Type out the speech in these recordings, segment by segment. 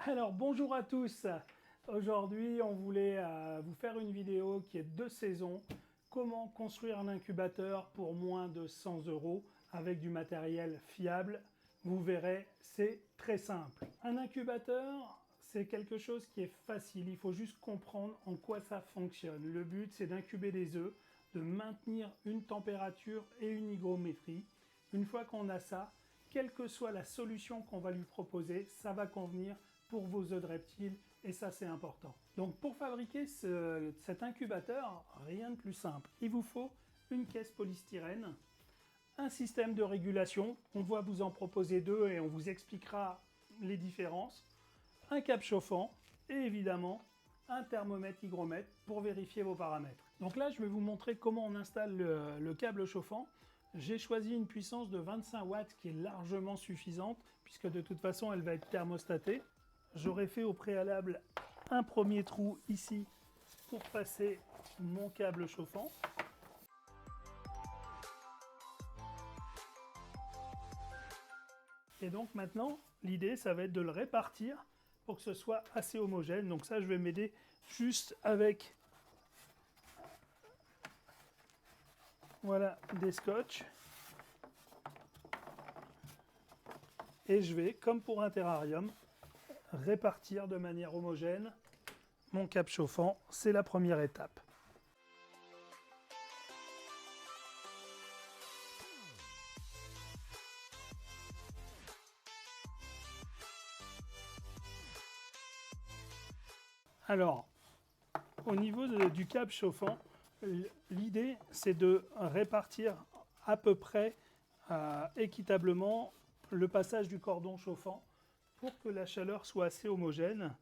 Alors bonjour à tous, aujourd'hui on voulait vous faire une vidéo qui est de saison, comment construire un incubateur pour moins de 100 € avec du matériel fiable. Vous verrez, c'est très simple. Un incubateur, c'est quelque chose qui est facile, il faut juste comprendre en quoi ça fonctionne. Le but c'est d'incuber des œufs, de maintenir une température et une hygrométrie. Une fois qu'on a ça, quelle que soit la solution qu'on va lui proposer, ça va convenir pour vos œufs de reptiles et ça c'est important. Donc pour fabriquer cet incubateur, rien de plus simple. Il vous faut une caisse polystyrène, un système de régulation, on va vous en proposer deux et on vous expliquera les différences, un câble chauffant et évidemment un thermomètre hygromètre pour vérifier vos paramètres. Donc là je vais vous montrer comment on installe le câble chauffant. J'ai choisi une puissance de 25 watts qui est largement suffisante puisque de toute façon elle va être thermostatée. J'aurais fait au préalable un premier trou ici pour passer mon câble chauffant. Et donc maintenant, l'idée, ça va être de le répartir pour que ce soit assez homogène. Donc ça, je vais m'aider juste avec voilà, des scotch. Et je vais, comme pour un terrarium, répartir de manière homogène mon câble chauffant. C'est la première étape. Alors, au niveau du câble chauffant, l'idée c'est de répartir à peu près équitablement le passage du cordon chauffant pour que la chaleur soit assez homogène.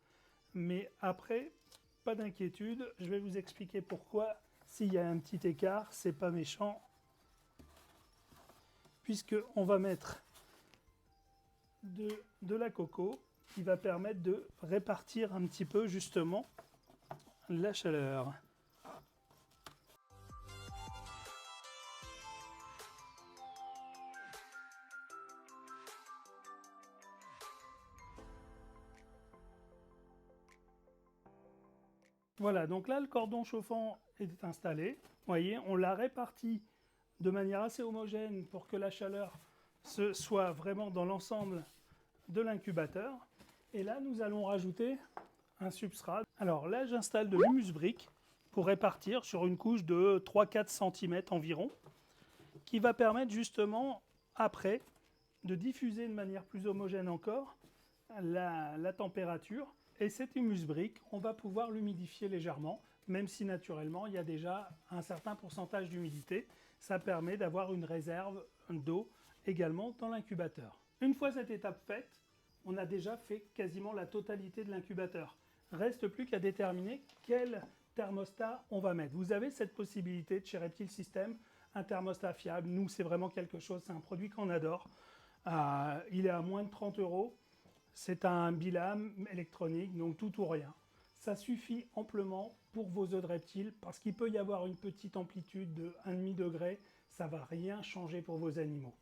Mais après, pas d'inquiétude, je vais vous expliquer pourquoi. S'il y a un petit écart, c'est pas méchant, puisque on va mettre de la coco qui va permettre de répartir un petit peu justement la chaleur. Voilà, donc là le cordon chauffant est installé. Vous voyez, on l'a réparti de manière assez homogène pour que la chaleur soit vraiment dans l'ensemble de l'incubateur. Et là, nous allons rajouter un substrat. Alors là, j'installe de l'humus brique pour répartir sur une couche de 3-4 cm environ, qui va permettre justement, après, de diffuser de manière plus homogène encore la température. Et cet humus brique, on va pouvoir l'humidifier légèrement, même si naturellement il y a déjà un certain pourcentage d'humidité. Ça permet d'avoir une réserve d'eau également dans l'incubateur. Une fois cette étape faite, on a déjà fait quasiment la totalité de l'incubateur. Reste plus qu'à déterminer quel thermostat on va mettre. Vous avez cette possibilité de chez Reptile System, un thermostat fiable. Nous, c'est vraiment quelque chose, c'est un produit qu'on adore. Il est à moins de 30 €. C'est un bilame électronique, donc tout ou rien. Ça suffit amplement pour vos œufs de reptiles parce qu'il peut y avoir une petite amplitude de 1,5 degré. Ça ne va rien changer pour vos animaux.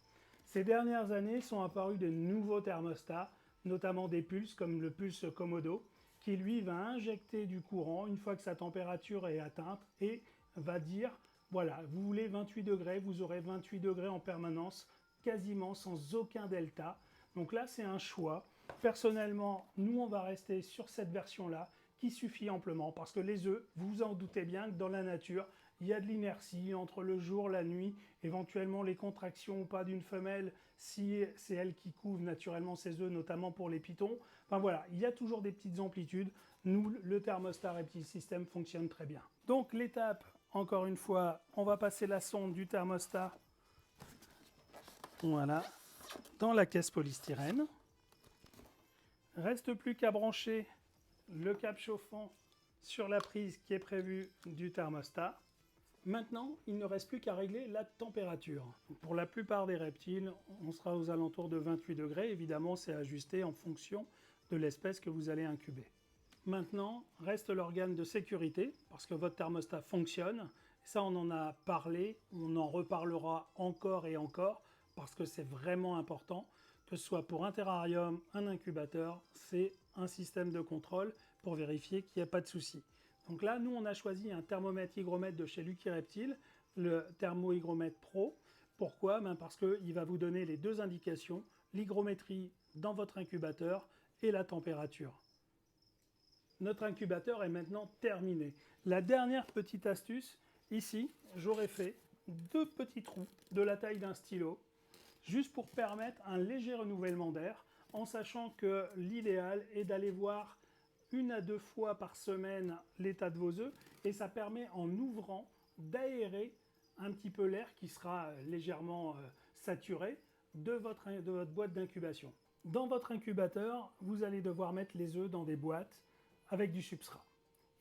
Ces dernières années sont apparus de nouveaux thermostats, notamment des pulses comme le pulse Komodo, qui lui va injecter du courant une fois que sa température est atteinte et va dire, voilà, vous voulez 28 degrés, vous aurez 28 degrés en permanence, quasiment sans aucun delta. Donc là, c'est un choix. Personnellement, nous, on va rester sur cette version-là qui suffit amplement parce que les œufs, vous vous en doutez bien que dans la nature, il y a de l'inertie entre le jour, la nuit, éventuellement les contractions ou pas d'une femelle si c'est elle qui couve naturellement ses œufs, notamment pour les pitons. Enfin voilà, il y a toujours des petites amplitudes. Nous, le thermostat Reptile System fonctionne très bien. Donc l'étape, encore une fois, on va passer la sonde du thermostat, voilà, dans la caisse polystyrène. Reste plus qu'à brancher le câble chauffant sur la prise qui est prévue du thermostat. Maintenant, il ne reste plus qu'à régler la température. Pour la plupart des reptiles, on sera aux alentours de 28 degrés. Évidemment, c'est ajusté en fonction de l'espèce que vous allez incuber. Maintenant, reste l'organe de sécurité, parce que votre thermostat fonctionne. Ça, on en a parlé, on en reparlera encore et encore, parce que c'est vraiment important. Que ce soit pour un terrarium, un incubateur, c'est un système de contrôle pour vérifier qu'il n'y a pas de souci. Donc là, nous, on a choisi un thermomètre hygromètre de chez Lucky Reptile, le Thermo-Hygromètre Pro. Pourquoi? Parce qu'il va vous donner les deux indications, l'hygrométrie dans votre incubateur et la température. Notre incubateur est maintenant terminé. La dernière petite astuce, ici, j'aurais fait 2 petits trous de la taille d'un stylo, juste pour permettre un léger renouvellement d'air, en sachant que l'idéal est d'aller voir 1 à 2 fois par semaine l'état de vos œufs, et ça permet en ouvrant d'aérer un petit peu l'air qui sera légèrement saturé de votre boîte d'incubation. Dans votre incubateur, vous allez devoir mettre les œufs dans des boîtes avec du substrat.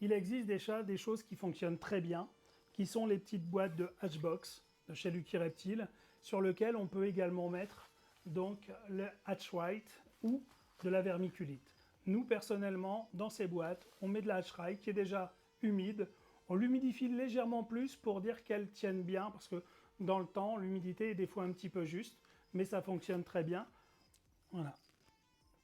Il existe déjà des choses qui fonctionnent très bien, qui sont les petites boîtes de Hatchbox de chez Lucky Reptile, sur lesquelles on peut également mettre donc le Hatchright ou de la vermiculite. Nous, personnellement, dans ces boîtes, on met de la Hatchright qui est déjà humide. On l'humidifie légèrement plus pour dire qu'elle tienne bien, parce que dans le temps, l'humidité est des fois un petit peu juste, mais ça fonctionne très bien. Voilà.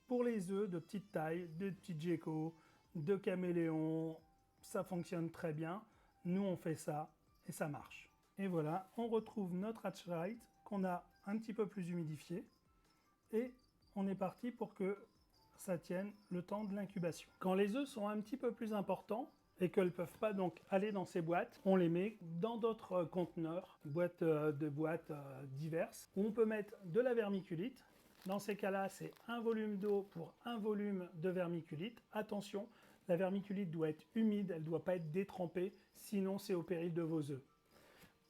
Pour les œufs de petite taille, de petits geckos, de caméléons, ça fonctionne très bien. Nous, on fait ça et ça marche. Et voilà, on retrouve notre Hatchright qu'on a un petit peu plus humidifié. Et on est parti pour que ça tienne le temps de l'incubation. Quand les œufs sont un petit peu plus importants et qu'elles ne peuvent pas donc aller dans ces boîtes, on les met dans d'autres conteneurs, boîtes diverses, où on peut mettre de la vermiculite. Dans ces cas-là, c'est un volume d'eau pour un volume de vermiculite. Attention, la vermiculite doit être humide, elle ne doit pas être détrempée, sinon c'est au péril de vos œufs.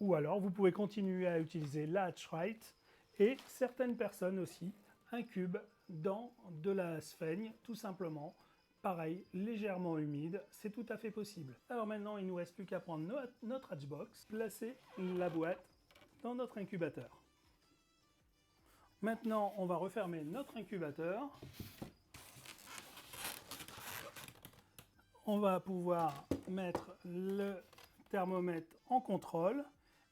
Ou alors, vous pouvez continuer à utiliser la Hatchright, et certaines personnes aussi incubent dans de la sphaigne, tout simplement. Pareil, légèrement humide, c'est tout à fait possible. Alors maintenant, il ne nous reste plus qu'à prendre notre Hatchbox, placer la boîte dans notre incubateur. Maintenant, on va refermer notre incubateur. On va pouvoir mettre le thermomètre en contrôle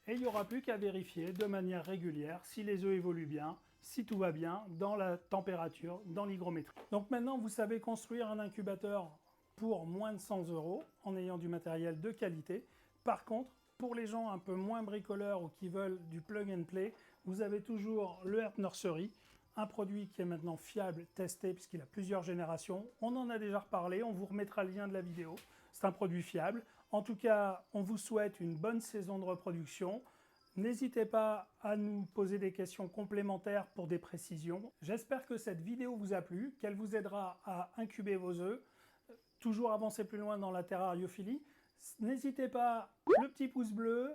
et il n'y aura plus qu'à vérifier de manière régulière si les œufs évoluent bien, si tout va bien dans la température, dans l'hygrométrie. Donc maintenant, vous savez construire un incubateur pour moins de 100 € en ayant du matériel de qualité. Par contre, pour les gens un peu moins bricoleurs ou qui veulent du plug and play, vous avez toujours le Herp Nursery, un produit qui est maintenant fiable, testé, puisqu'il a plusieurs générations. On en a déjà reparlé, on vous remettra le lien de la vidéo. C'est un produit fiable. En tout cas, on vous souhaite une bonne saison de reproduction. N'hésitez pas à nous poser des questions complémentaires pour des précisions. J'espère que cette vidéo vous a plu, qu'elle vous aidera à incuber vos œufs, toujours avancer plus loin dans la terrariophilie. N'hésitez pas, le petit pouce bleu,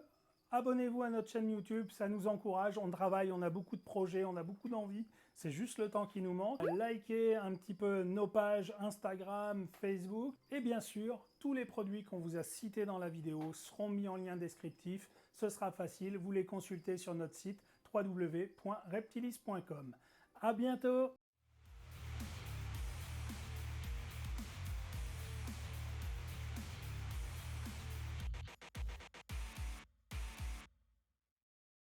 abonnez-vous à notre chaîne YouTube, ça nous encourage, on travaille, on a beaucoup de projets, on a beaucoup d'envie, c'est juste le temps qui nous manque. Likez un petit peu nos pages Instagram, Facebook, et bien sûr, tous les produits qu'on vous a cités dans la vidéo seront mis en lien descriptif, ce sera facile, vous les consultez sur notre site www.reptilis.com. À bientôt!